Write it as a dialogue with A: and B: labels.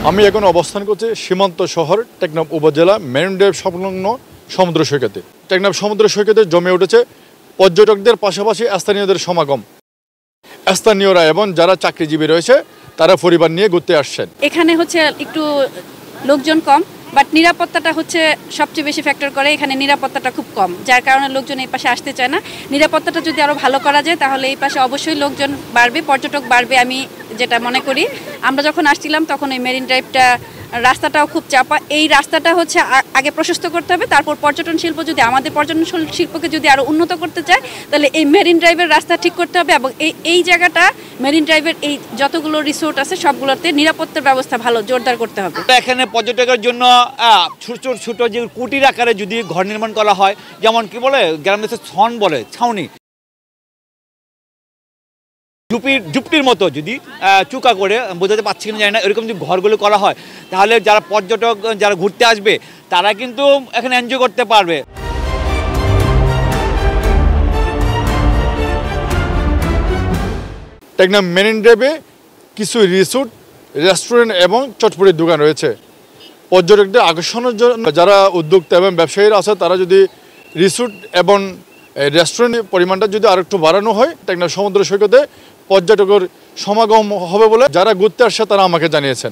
A: আমি এখন অবস্থান করছি সীমান্ত শহর টেকনাফ উপজেলা মেরিন ড্রাইভ সংলগ্ন সমুদ্র সৈকতে। টেকনাফ সমুদ্র সৈকতে জমে উঠেছে পর্যটকদের পাশাপাশি স্থানীয়দের সমাগম। স্থানীয়রা এবং যারা চাকরিজীবী রয়েছে তারা পরিবার নিয়ে ঘুরতে আসছেন।
B: এখানে হচ্ছে একটু লোকজন কম, বাট নিরাপত্তাটা হচ্ছে সবচেয়ে বেশি ফ্যাক্টর করে। এখানে নিরাপত্তাটা খুব কম, যার কারণে লোকজন এই পাশে আসতে চায় না। নিরাপত্তাটা যদি আরও ভালো করা যায় তাহলে এই পাশে অবশ্যই লোকজন বাড়বে, পর্যটক বাড়বে আমি যেটা মনে করি। আমরা যখন আসছিলাম তখন এই মেরিন ড্রাইভটা রাস্তাটাও খুব চাপা। এই রাস্তাটা হচ্ছে আগে প্রশস্ত করতে হবে, তারপর পর্যটন শিল্প যদি আমাদের পর্যটন শিল্পকে যদি আরও উন্নত করতে চায় তাহলে এই মেরিন ড্রাইভের রাস্তা ঠিক করতে হবে। এবং এই জায়গাটা মেরিন ড্রাইভের এই যতগুলো রিসোর্ট আছে সবগুলোতে নিরাপত্তার ব্যবস্থা ভালো জোরদার করতে হবে।
C: এখানে পর্যটকের জন্য ছোট ছোট যে কুটির আকারে যদি ঘর নির্মাণ করা হয়, যেমন কি বলে গ্রাম দেশে ছন বলে, ছাউনি, ঝুপটির মতো যদি চুকা করে, বোঝাতে পারছি কিনা জানি না, এরকম যদি ঘরগুলো করা হয় তাহলে যারা পর্যটক যারা ঘুরতে আসবে তারা কিন্তু এখানে এনজয় করতে পারবে।
A: টেকনাফ মেরিন ড্রাইভে কিছু রিসোর্ট, রেস্টুরেন্ট এবং চটপটির দোকান রয়েছে। পর্যটকদের আকর্ষণের জন্য যারা উদ্যোক্তা এবং ব্যবসায়ীরা আছে তারা যদি রিসোর্ট এবং রেস্টুরেন্টের পরিমাণটা যদি আরেকটু বাড়ানো হয়, টেকনাফ সমুদ্র সৈকতে পর্যটকের সমাগম হবে বলে যারা ঘুরতে আসছে তারা আমাকে জানিয়েছেন।